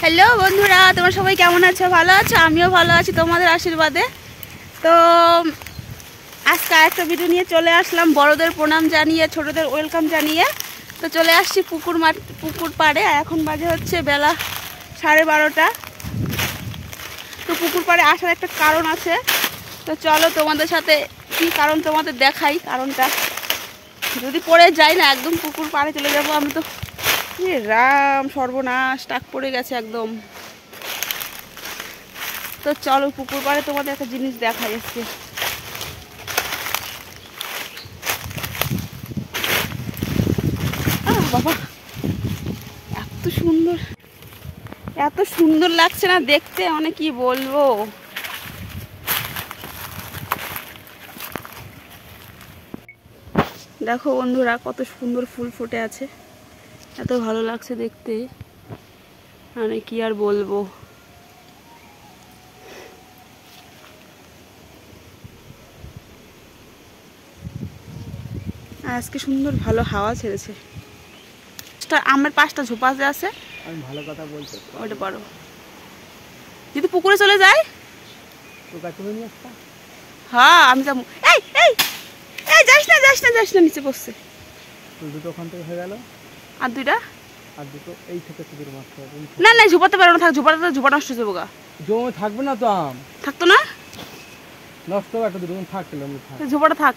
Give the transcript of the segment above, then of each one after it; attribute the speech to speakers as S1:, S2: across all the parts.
S1: Hello বন্ধুরা, তোমরা সবাই কেমন আছো? ভালো আছো? আমিও ভালো আছি তোমাদের আশীর্বাদে। তো আজকে একটা ভিডিও নিয়ে চলে আসলাম, বড়দের প্রণাম জানিয়ে ছোটদের ওয়েলকাম জানিয়ে। তো চলে আসছি পুকুর পাড়ে। এখন বাজে হচ্ছে বেলা 12:30। তো পুকুর পাড়ে আসার একটা কারণ আছে। তো চলো তোমাদের সাথে কি কারণ তোমাদের দেখাই। কারণটা যদি পড়ে যাই না, একদম পুকুর পাড়ে চলে যাবো আমি। তো রাম সর্বনাশ, টাক পড়ে গেছে একদম। তো চলো পুকুর পাড়ে তোমাদের একটা জিনিস দেখাই আজকে। বাবা, এত সুন্দর, এত সুন্দর লাগছে না দেখতে, অনেক কি বলবো। দেখো বন্ধুরা, কত সুন্দর ফুল ফুটে আছে, এত ভালো লাগছে দেখতে, মানে কি আর বলবো। আজকে সুন্দর ভালো হাওয়া ছেড়েছে। আমার 5টা ঝোপা যে আছে,
S2: আমি ভালো কথা বলতে
S1: ওটা পারো। যদি পুকুরে চলে যায়, হ্যাঁ আমি যাবো। এই এই এই যাস না, যাস না, যাস না, নিচে বসছে।
S2: দুটো ওখান থেকে হয়ে গেল,
S1: আর দুইটা,
S2: আর দুটো এই থেকে শুধু মারতে হবে।
S1: না না, ঝোপাতে পারো না, থাক। ঝোপা নষ্ট হয়ে যাবো গা।
S2: জমে থাকবে না তো, আম
S1: থাকতো না,
S2: নষ্ট হবে একটা দুটো থাকলে
S1: ঝোপাটা থাক।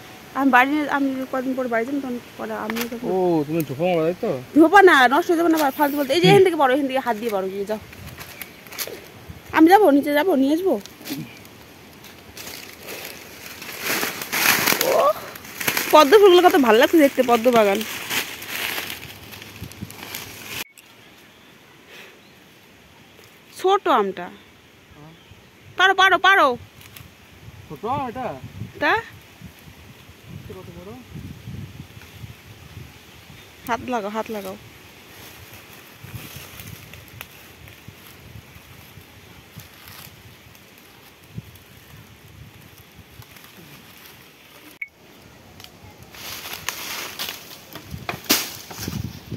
S1: আমি কদিন পরে বাড়ি যাবো, তখন পরে আমি।
S2: ও তুমি ঝোপা মারা তাই তো?
S1: ঝোপা না, নষ্ট হয়ে যাবে না, ফালতু বলতে। এই যে এখান থেকে বড়, এখান থেকে হাত দিয়ে বড় নিয়ে যাও। আমি যাবো, নিচে যাবো, নিয়ে আসবো। ও পদ্ম ফুলগুলো কত ভালো লাগছে দেখতে, পদ্ম বাগান। ছোট আমটা, পারো পারো পারো।
S2: ছোট এটা
S1: তা
S2: কত বড়?
S1: হাত লাগাও, হাত লাগাও।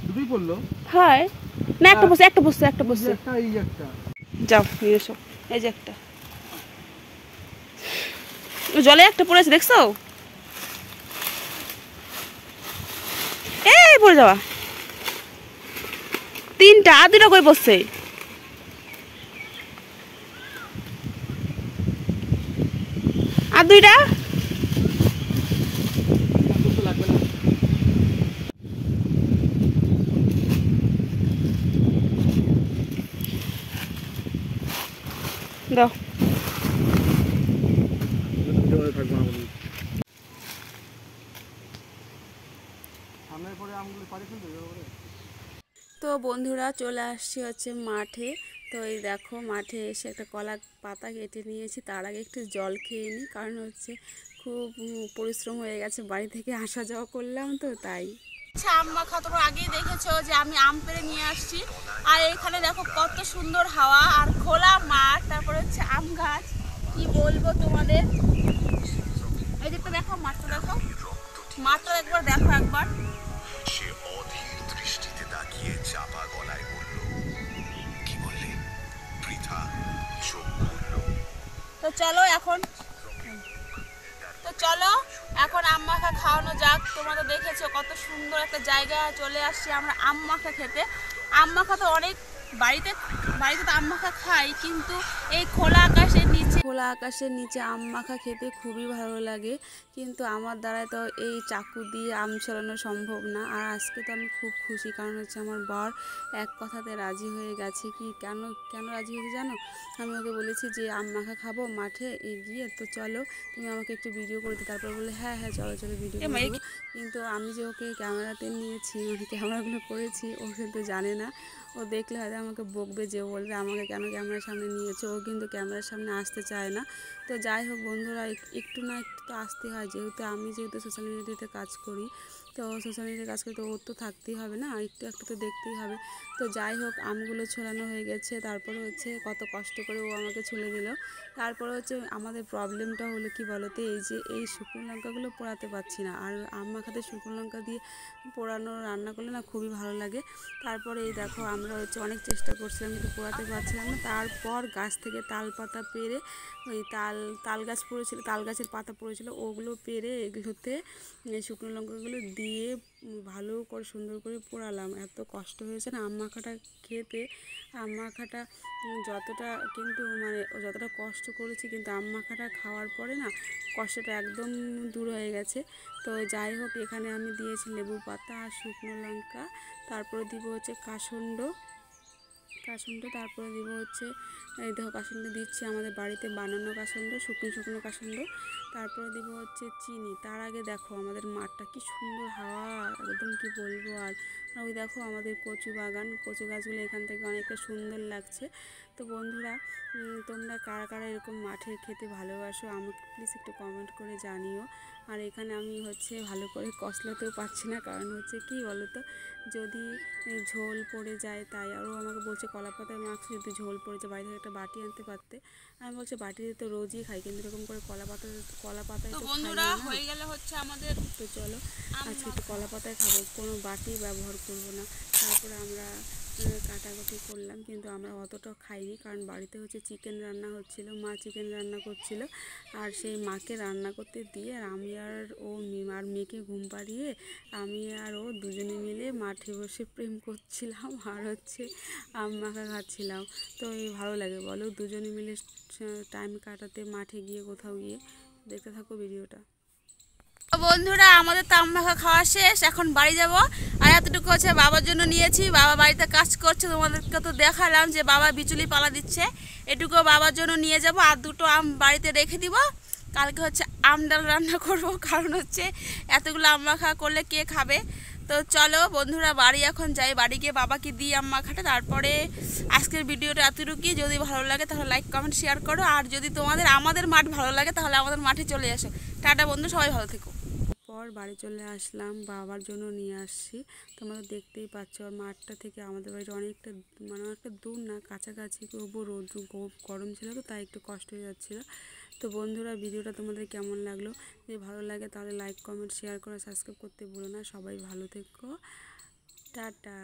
S2: দুটোই পড়লো?
S1: হয় না, একটা বসে, একটা বসছে, একটা বসছে।
S2: এই একটা
S1: যাও নিয়ে এসো। এই যে একটা জলে একটা পড়েছে, দেখছো? এই পড়ে যাওয়া। 3টা, আর 2টা কই বসছে? আর 2টা
S2: লাগবে না।
S1: দাও।
S2: থাকবো না বলি। সামনের পরে আমগুলো পাড়ি ফেলতে হবে।
S1: তো বন্ধুরা, চলে আসছি হচ্ছে মাঠে। তো এই দেখো, মাঠে এসে একটা কলা পাতা কেটে নিয়েছি। তার আগে একটু জল খেয়ে নিই, কারণ হচ্ছে খুব পরিশ্রম হয়ে গেছে, বাড়ি থেকে আসা যাওয়া করলাম তো তাই। আচ্ছা, আম মাখা তোমরা আগেই দেখেছো যে আমি আম পেড়ে নিয়ে আসছি। আর এখানে দেখো কত সুন্দর হাওয়া আর খোলা মাঠ, তারপরে হচ্ছে আম গাছ। কি বলবো তোমাদের, এই যে দেখো মাঠটা, দেখো মাঠটা একবার দেখো একবার।
S3: সে অধীর দৃষ্টিতে তাকিয়ে চাপা গলায় বলল, কি বললে? পৃথা চোখ খুলল।
S1: তো চলো এখন আম মাখা খাওয়ানো যাক। তোমরা তো দেখেছো কত সুন্দর একটা জায়গা চলে আসছি আমরা আম মাখা খেতে। আম মাখা তো অনেক বাড়িতে তো আম মাখা খাই, কিন্তু এই খোলা আকাশের নিচে আম মাখা খেতে খুবই ভালো লাগে। কিন্তু আমার দ্বারাই তো এই চাকু দিয়ে আম ছড়ানো সম্ভব না। আর আজকে তো আমি খুব খুশি, কারণ হচ্ছে আমার বর এক কথাতে রাজি হয়ে গেছে। কি কেন রাজি হয়েছে জানো? আমি ওকে বলেছি যে আম মাখা খাবো মাঠে গিয়ে, তো চলো তুমি আমাকে একটু ভিডিও করে দিই। তারপর বলে হ্যাঁ হ্যাঁ চলো চলো ভিডিও করে দেবো। কিন্তু আমি যে ওকে ক্যামেরাতে নিয়েছি, মানে ক্যামেরাগুলো করেছি, ও কিন্তু জানে না। ও দেখলে হয়তো আমাকে বকবে, যে বলবে আমাকে কেন ক্যামেরার সামনে নিয়েছো। ও কিন্তু ক্যামেরার সামনে আসতে চায় না। তো যাই হোক বন্ধুরা, একটু না একটু তো আসতে হয়, যেহেতু সোশ্যাল মিডিয়াতে কাজ করি।
S4: তো সোশ্যাল মিডিয়ায় কাজ করে তো ওর তো থাকতেই হবে না, একটু একটু তো দেখতেই হবে। তো যাই হোক, আমগুলো ছোলানো হয়ে গেছে, তারপরে হচ্ছে কত কষ্ট করে ও আমাকে ছুলে দিল। তারপরে হচ্ছে আমাদের প্রবলেমটা হলো কি বলতে, এই যে এই শুকনো লঙ্কাগুলো পোড়াতে পারছি না, আর আম মাখাতে শুকনো লঙ্কা দিয়ে পোড়ানো রান্না করলে না খুবই ভালো লাগে। তারপরে এই দেখো আমরা হচ্ছে অনেক চেষ্টা করছিলাম কিন্তু পোড়াতে পারছিলাম না। তারপর গাছ থেকে তাল পাতা পেড়ে, ওই তাল গাছ পড়েছিল, তাল গাছের পাতা পড়েছিল, ওগুলো পেড়ে এগুলোতে শুকনো লঙ্কাগুলো দিয়ে ভালো করে সুন্দর করে পোড়ালাম। এত কষ্ট হয়েছে না আম মাখাটা খেতে। আম মাখাটা যতটা কিন্তু মানে যতটা কষ্ট করেছি, কিন্তু আম মাখাটা খাওয়ার পরে না কষ্টটা একদম দূর হয়ে গেছে। তো যাই হোক, এখানে আমি দিয়েছি লেবু পাতা আর শুকনো লঙ্কা, তারপরে দিব হচ্ছে কাসুন্ড, তারপরে দিব হচ্ছে এই দেখো কাসুন্ড দিচ্ছি, আমাদের বাড়িতে বানানো কাসুন্ড, শুকনো শুকনো কাসুন্ড। তারপরে দিব হচ্ছে চিনি। তার আগে দেখো আমাদের মাঠটা কি সুন্দর হাওয়া, একদম কি বলবো। আর ওই দেখো আমাদের কচু বাগান, কচু গাছগুলো এখান থেকে অনেকটা সুন্দর লাগছে। তো বন্ধুরা, তোমরা কারা কারা এরকম মাঠের খেতে ভালোবাসো আমাকে প্লিজ একটু কমেন্ট করে জানিও। আর এখানে আমি হচ্ছে ভালো করে কষলাতেও পারছি না, কারণ হচ্ছে কি বলো তো, যদি ঝোল পড়ে যায় তাই। আরও আমাকে বলছে কলা পাতায় মাখছি, যদি ঝোল পড়ে যায় বাড়ি থেকে একটা বাটি আনতে পারতে। আমি বলছি বাটিতে তো রোজই খাই, কিন্তু এরকম করে কলা পাতায়
S1: তো
S4: তো খাই
S1: বন্ধুরা
S4: না।
S1: হয়ে গেলে হচ্ছে আমাদের
S4: তো চলো আজকে একটু কলা পাতায় খাবো, কোনো বাটি ব্যবহার করব না। তারপরে আমরা কাটাকুটি করলাম, কিন্তু আমরা অতটা খাইনি, কারণ বাড়িতে হচ্ছে চিকেন রান্না হচ্ছিল, মা চিকেন রান্না করছিল। আর সেই মাকে রান্না করতে দিয়ে আর আমি আর ও আর মেয়েকে ঘুম পাড়িয়ে আমি আর ও দুজনে মিলে মাঠে বসে প্রেম করছিলাম আর হচ্ছে আম মাখা খাচ্ছিলাম। তো এই ভালো লাগে বলো দুজনে মিলে টাইম কাটাতে, মাঠে গিয়ে কোথাও গিয়ে। দেখতে থাকো ভিডিওটা।
S1: তো বন্ধুরা, আমাদের তো আম মাখা খাওয়া শেষ, এখন বাড়ি যাব। আর এতটুকু হচ্ছে বাবার জন্য নিয়েছি, বাবা বাড়িতে কাজ করছে, তোমাদেরকে তো দেখালাম যে বাবা বিচুলি পালা দিচ্ছে, এটুকু বাবার জন্য নিয়ে যাব। আর দুটো আম বাড়িতে রেখে দিব, কালকে হচ্ছে আম ডাল রান্না করব, কারণ হচ্ছে এতগুলো আম মাখা করলে কে খাবে। তো চলো বন্ধুরা, বাড়ি এখন যাই, বাড়ি গিয়ে বাবাকে দিই আম মাখাটা। তারপরে আজকের ভিডিওটা এতটুকুই। যদি ভালো লাগে তাহলে লাইক কমেন্ট শেয়ার করো, আর যদি তোমাদের আমাদের মাঠ ভালো লাগে তাহলে আমাদের মাঠে চলে আসো। টাটা বন্ধু, সবাই ভালো থেকো।
S4: পর বাড়ি চলে আসলাম, বাবার জন্য নিয়ে আসছি। তোমরা তো দেখতেই পাচ্ছ, আর মাঠটা থেকে আমাদের বাড়িটা অনেকটা মানে অনেকটা দূর না, কাছাকাছি, তবু রোদ গরম ছিল তো তাই একটু কষ্ট হয়ে যাচ্ছিলো। তো বন্ধুরা, ভিডিওটা তোমাদের কেমন লাগলো? যদি ভালো লাগে তাহলে লাইক কমেন্ট শেয়ার করে সাবস্ক্রাইব করতে ভুলো না। সবাই ভালো থেকো, টাটা।